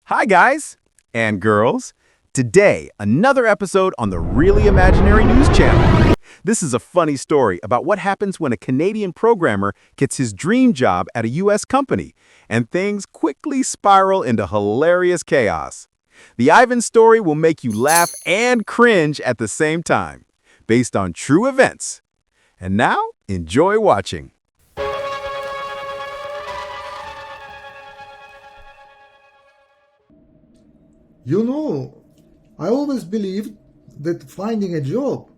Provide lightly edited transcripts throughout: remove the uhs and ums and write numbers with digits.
Hi, guys and girls. Today, another episode on the Really Imaginary News Channel. This is a funny story about what happens when a Canadian programmer gets his dream job at a U.S. company, and things quickly spiral into hilarious chaos. The Ivan story will make you laugh and cringe at the same time, based on true events. And now, enjoy watching. You know, I always believed that finding a job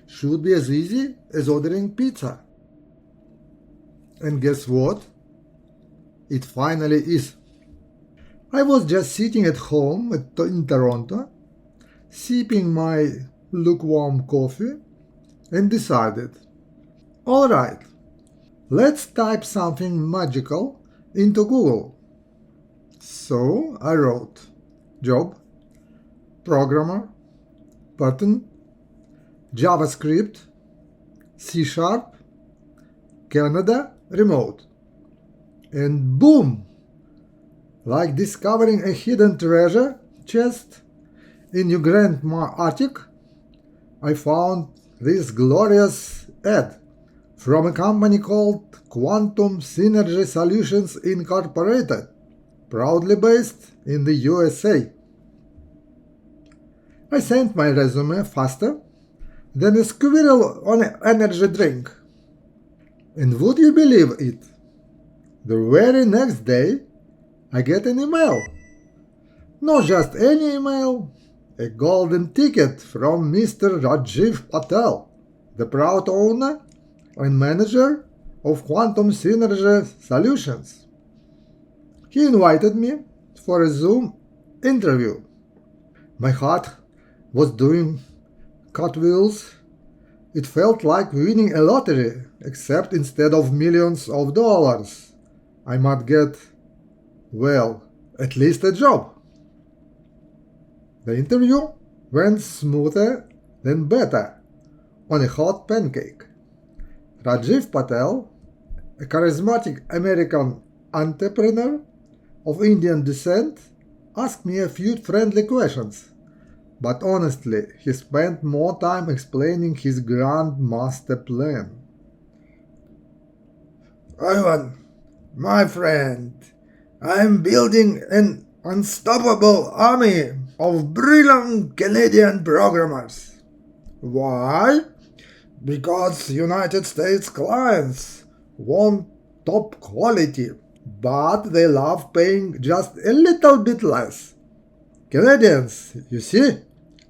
should be as easy as ordering pizza. And guess what? It finally is. I was just sitting at home in Toronto, sipping my lukewarm coffee, and decided, alright, let's type something magical into Google. So I wrote, job, programmer, button, JavaScript, C#, Canada, remote. And boom! Like discovering a hidden treasure chest in your grandma's attic, I found this glorious ad from a company called Quantum Synergy Solutions Incorporated, proudly based in the USA. I sent my resume faster than a squirrel on an energy drink. And would you believe it? The very next day, I get an email. Not just any email, a golden ticket from Mr. Rajiv Patel, the proud owner and manager of Quantum Synergy Solutions. He invited me for a Zoom interview. My heart was doing cartwheels. It felt like winning a lottery, except instead of millions of dollars, I might get, well, at least a job. The interview went smoother than butter on a hot pancake. Rajiv Patel, a charismatic American entrepreneur of Indian descent, asked me a few friendly questions. But honestly, he spent more time explaining his grand master plan. Ivan, my friend, I'm building an unstoppable army of brilliant Canadian programmers. Why? Because United States clients want top quality, but they love paying just a little bit less. Canadians, you see,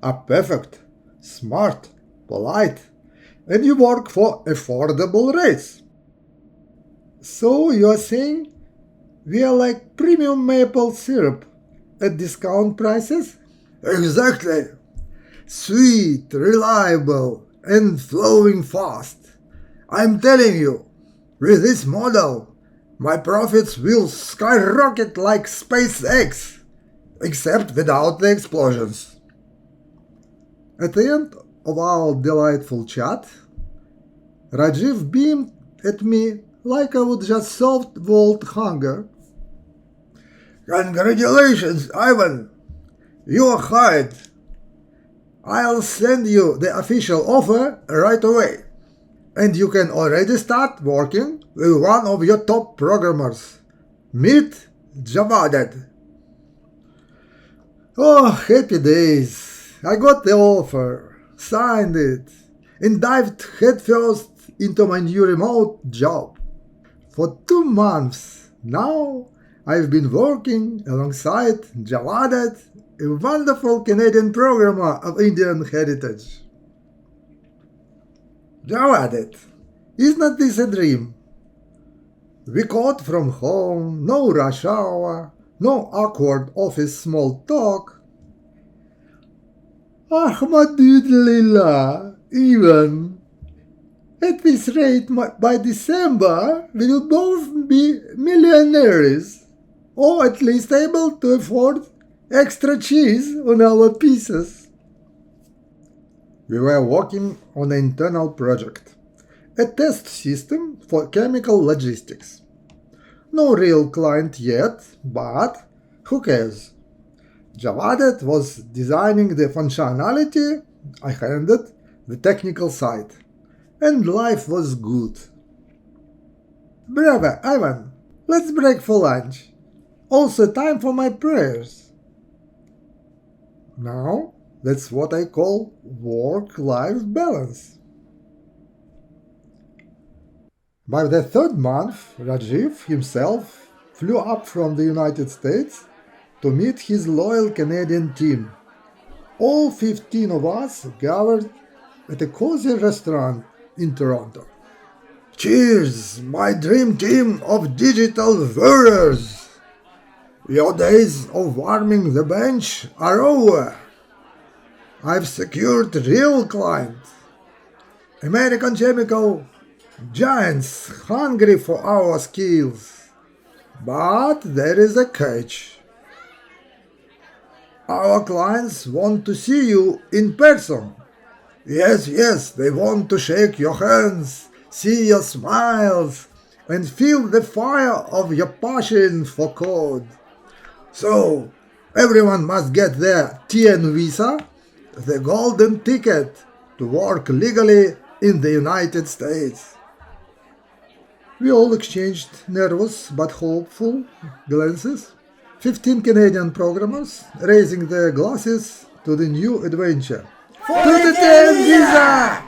are perfect, smart, polite, and you work for affordable rates. So you are saying we are like premium maple syrup at discount prices? Exactly. Sweet, reliable, and flowing fast. I'm telling you, with this model, my profits will skyrocket like SpaceX, except without the explosions. At the end of our delightful chat, Rajiv beamed at me like I would just solved world hunger. Congratulations, Ivan! You are hired. I'll send you the official offer right away. And you can already start working with one of your top programmers. Meet Javaded. Oh, happy days. I got the offer, signed it, and dived headfirst into my new remote job. For 2 months now, I've been working alongside Javaded, a wonderful Canadian programmer of Indian heritage. Javaded, isn't this a dream? We caught from home, no rush hour, no awkward office small talk. Ahmadulillah, even. At this rate, by December, we will both be millionaires, or at least able to afford extra cheese on our pizzas. We were working on an internal project, a test system for chemical logistics. No real client yet, but who cares? Javadet was designing the functionality, I handled the technical side, and life was good. Bravo, Ivan, let's break for lunch. Also time for my prayers. Now, that's what I call work-life balance. By the third month, Rajiv himself flew up from the United States to meet his loyal Canadian team. All 15 of us gathered at a cozy restaurant in Toronto. Cheers, my dream team of digital warriors! Your days of warming the bench are over. I've secured real clients. American chemical giants hungry for our skills. But there is a catch. Our clients want to see you in person. Yes, they want to shake your hands, see your smiles, and feel the fire of your passion for code. So, everyone must get their TN visa, the golden ticket to work legally in the United States. We all exchanged nervous but hopeful glances. 15 Canadian programmers raising their glasses to the new adventure. To the TN visa!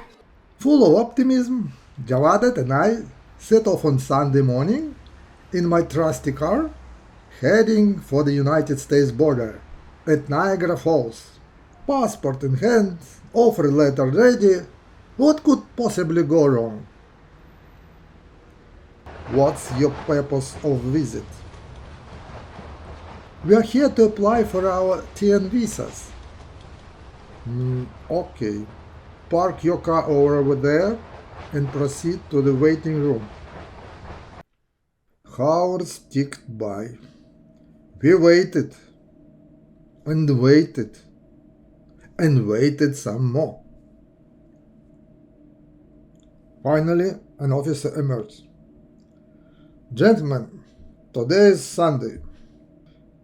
Full of optimism, Javadet and I set off on Sunday morning in my trusty car, heading for the United States border at Niagara Falls. Passport in hand, offer letter ready. What could possibly go wrong? What's your purpose of visit? We are here to apply for our TN visas. Okay. Park your car over there and proceed to the waiting room. Hours ticked by. We waited and waited and waited some more. Finally, an officer emerged. Gentlemen, today is Sunday.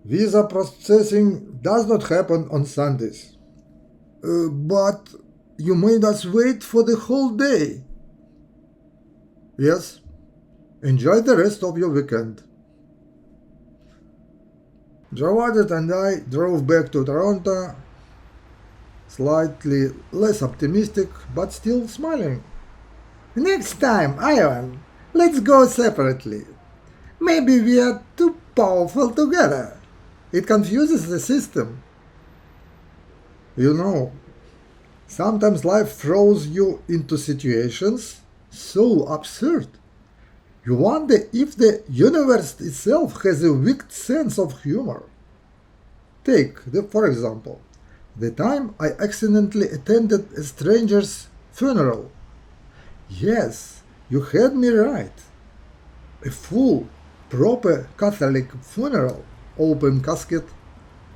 Visa processing does not happen on Sundays. But you made us wait for the whole day. Yes. Enjoy the rest of your weekend. Javadet and I drove back to Toronto, slightly less optimistic, but still smiling. Next time, Ivan, let's go separately. Maybe we are too powerful together. It confuses the system. You know, sometimes life throws you into situations so absurd. You wonder if the universe itself has a wicked sense of humor. Take, for example, the time I accidentally attended a stranger's funeral. Yes, you heard me right. A full, proper Catholic funeral. Open casket,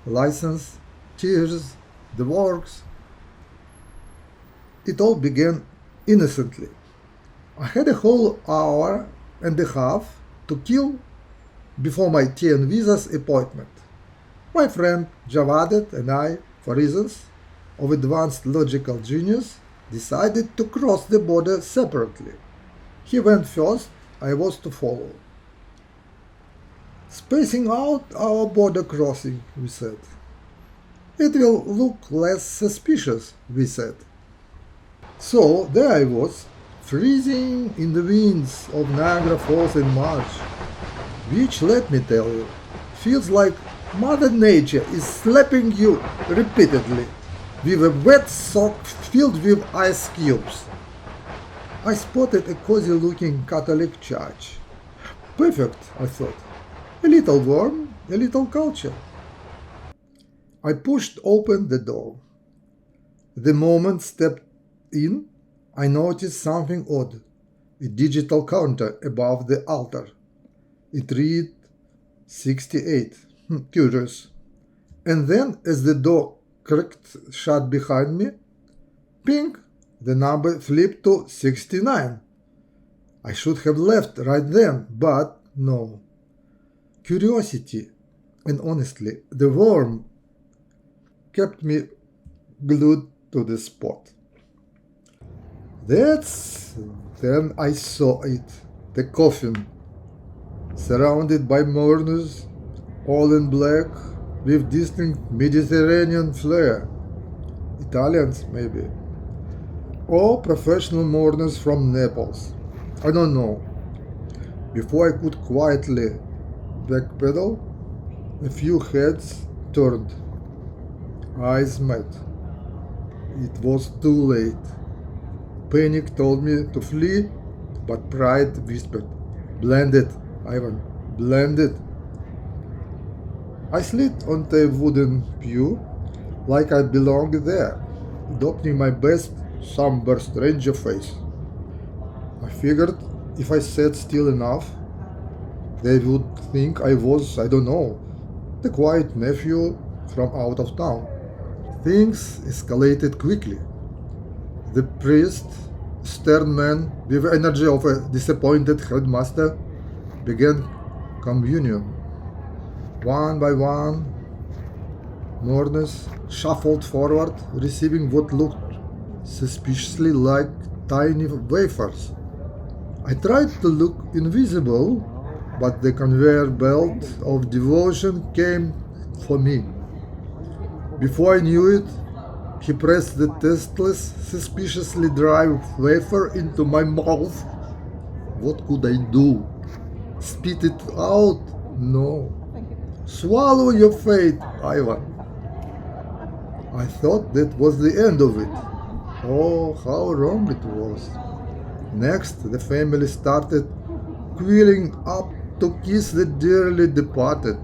license, tears, the works. It all began innocently. I had a whole hour and a half to kill before my TN visa's appointment. My friend Javadet and I, for reasons of advanced logical genius, decided to cross the border separately. He went first, I was to follow. Spacing out our border crossing, we said. It will look less suspicious, we said. So there I was, freezing in the winds of Niagara Falls in March, which, let me tell you, feels like Mother Nature is slapping you repeatedly with a wet sock filled with ice cubes. I spotted a cozy-looking Catholic church. Perfect, I thought. A little warm, a little culture. I pushed open the door. The moment stepped in, I noticed something odd. A digital counter above the altar. It read 68. Curious. And then, as the door creaked shut behind me, ping, the number flipped to 69. I should have left right then, but no. Curiosity, and honestly, the warm kept me glued to the spot. That's then I saw it, the coffin, surrounded by mourners, all in black, with distinct Mediterranean flair. Italians, maybe. Or professional mourners from Naples. I don't know. Before I could quietly backpedal, a few heads turned. Eyes met. It was too late. Panic told me to flee, but pride whispered, "Blend it, Ivan, blend it." I slid onto a wooden pew like I belonged there, adopting my best somber stranger face. I figured if I sat still enough, they would think I was, I don't know, the quiet nephew from out of town. Things escalated quickly. The priest, stern man with the energy of a disappointed headmaster, began communion. One by one, mourners shuffled forward, receiving what looked suspiciously like tiny wafers. I tried to look invisible, but the conveyor belt of devotion came for me. Before I knew it, he pressed the tasteless, suspiciously dry wafer into my mouth. What could I do? Spit it out? No. Swallow your fate, Ivan. I thought that was the end of it. Oh, how wrong it was. Next, the family started queuing up to kiss the dearly departed.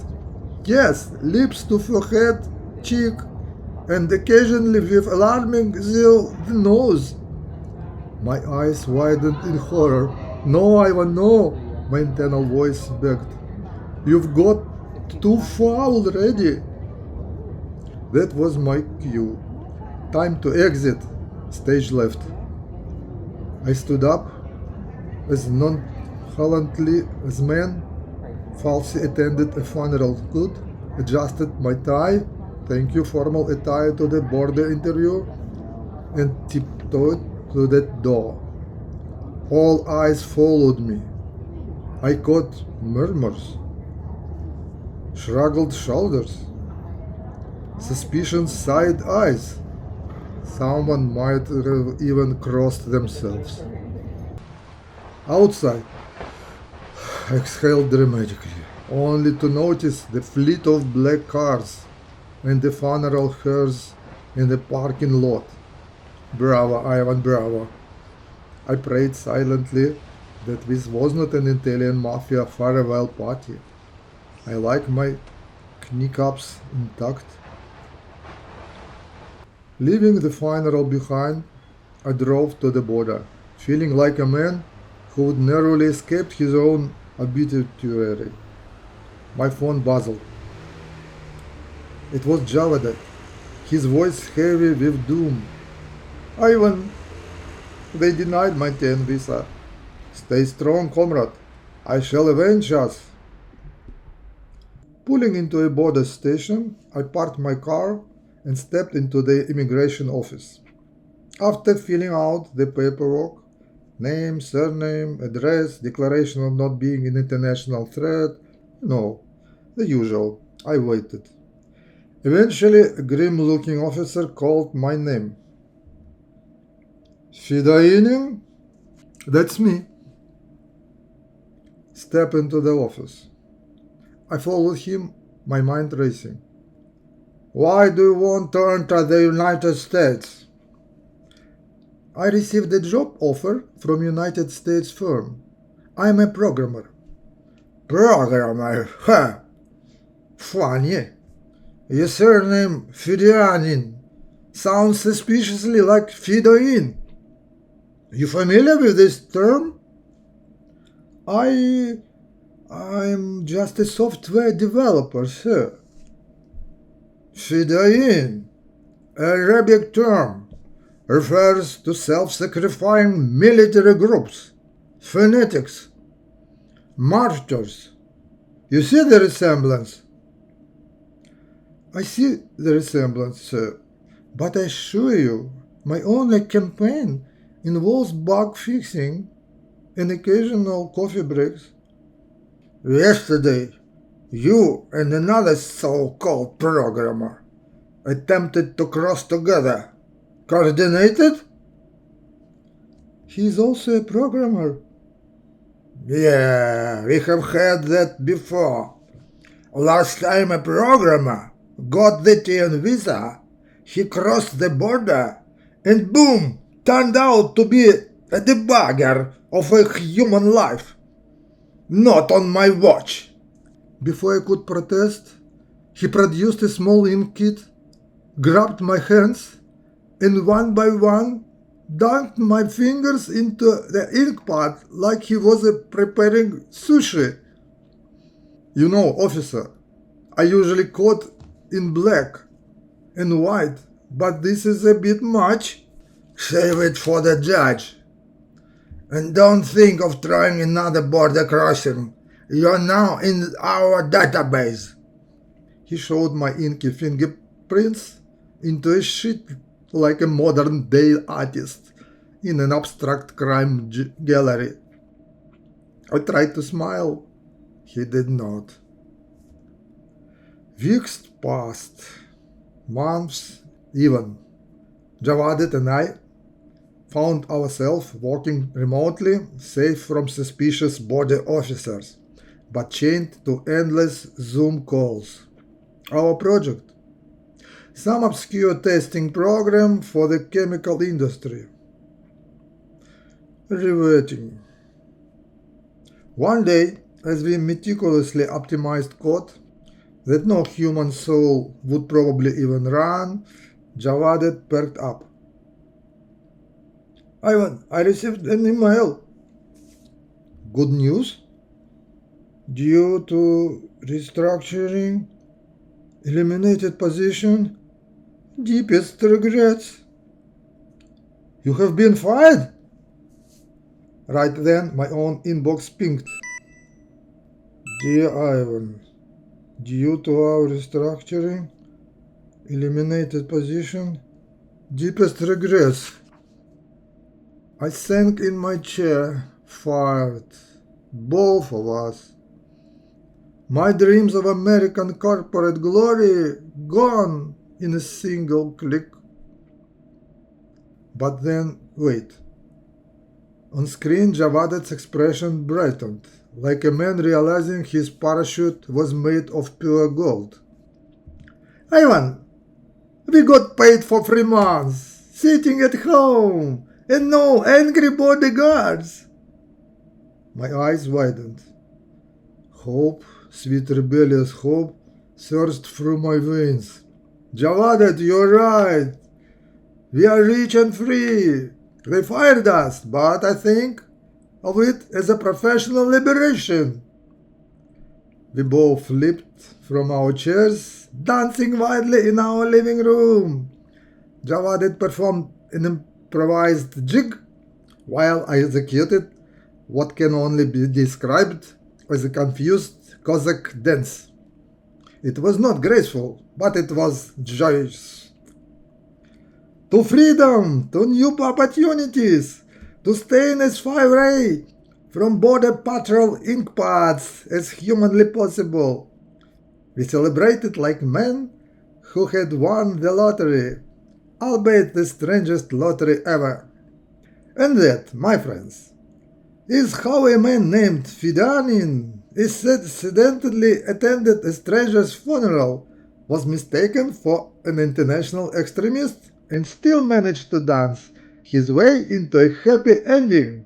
Yes, lips to forehead, cheek, and occasionally with alarming zeal the nose. My eyes widened in horror. No, Ivan, no, my internal voice begged. You've got too far already. That was my cue. Time to exit. Stage left. I stood up as nonchalantly as man. Falsely attended a funeral could, adjusted my tie, thank you formal attire to the border interview, and tiptoed to that door. All eyes followed me. I caught murmurs, shrugged shoulders, suspicion side eyes. Someone might have even crossed themselves. Outside, I exhaled dramatically, only to notice the fleet of black cars and the funeral hearse in the parking lot. Bravo, Ivan, bravo. I prayed silently that this was not an Italian mafia farewell party. I like my kneecaps intact. Leaving the funeral behind, I drove to the border, feeling like a man who would narrowly escaped his own obituary. My phone buzzed. It was Javed, his voice heavy with doom. Ivan, they denied my TN visa. Stay strong, comrade. I shall avenge us. Pulling into a border station, I parked my car and stepped into the immigration office. After filling out the paperwork, name, surname, address, declaration of not being an international threat, the usual, I waited. Eventually, a grim-looking officer called my name. Fidainin? That's me. Step into the office. I followed him, my mind racing. Why do you want to enter the United States? I received a job offer from United States firm. I'm a programmer. Programmer? Ha! Funny. Your surname Fidianin sounds suspiciously like Fidoin. You familiar with this term? I'm just a software developer, sir. Fidain, Arabic term, refers to self-sacrificing military groups, fanatics, martyrs. You see the resemblance? I see the resemblance, sir, but I assure you, my only campaign involves bug fixing and occasional coffee breaks. Yesterday, you and another so-called programmer attempted to cross together. Coordinated? He is also a programmer. Yeah, we have had that before. Last time a programmer got the TN visa, he crossed the border and boom, turned out to be a debugger of a human life. Not on my watch. Before I could protest, he produced a small ink kit, grabbed my hands, and one by one dunked my fingers into the ink pot like he was preparing sushi. You know, officer, I usually code in black and white, but this is a bit much. Save it for the judge. And don't think of trying another border crossing. You're now in our database. He showed my inky fingerprints into a sheet like a modern day artist in an abstract crime gallery. I tried to smile. He did not. Weeks passed, months even. Javad and I found ourselves working remotely, safe from suspicious border officers, but chained to endless Zoom calls. Our project? Some obscure testing program for the chemical industry. Riveting. One day, as we meticulously optimized code that no human soul would probably even run, Javad perked up. Ivan, I received an email. Good news? Due to restructuring, eliminated position, deepest regrets. You have been fired? Right then, my own inbox pinged. Dear Ivan, due to our restructuring, eliminated position, deepest regrets. I sank in my chair, fired. Both of us. My dreams of American corporate glory gone in a single click. But then, wait. On screen, Javadet's expression brightened, like a man realizing his parachute was made of pure gold. Ivan, we got paid for 3 months, sitting at home, and no angry bodyguards. My eyes widened. Hope, sweet rebellious hope, surged through my veins. Javadet, you're right. We are rich and free. They fired us, but I think of it as a professional liberation. We both leaped from our chairs, dancing wildly in our living room. Javadet performed an improvised jig, while I executed what can only be described as a confused Cossack dance. It was not graceful, but it was joyous. To freedom, to new opportunities, to stainless fire ray, from border patrol ink pads as humanly possible. We celebrated like men who had won the lottery, albeit the strangest lottery ever. And that, my friends, is how a man named Fidanin accidentally attended a stranger's funeral, was mistaken for an international extremist, and still managed to dance his way into a happy ending.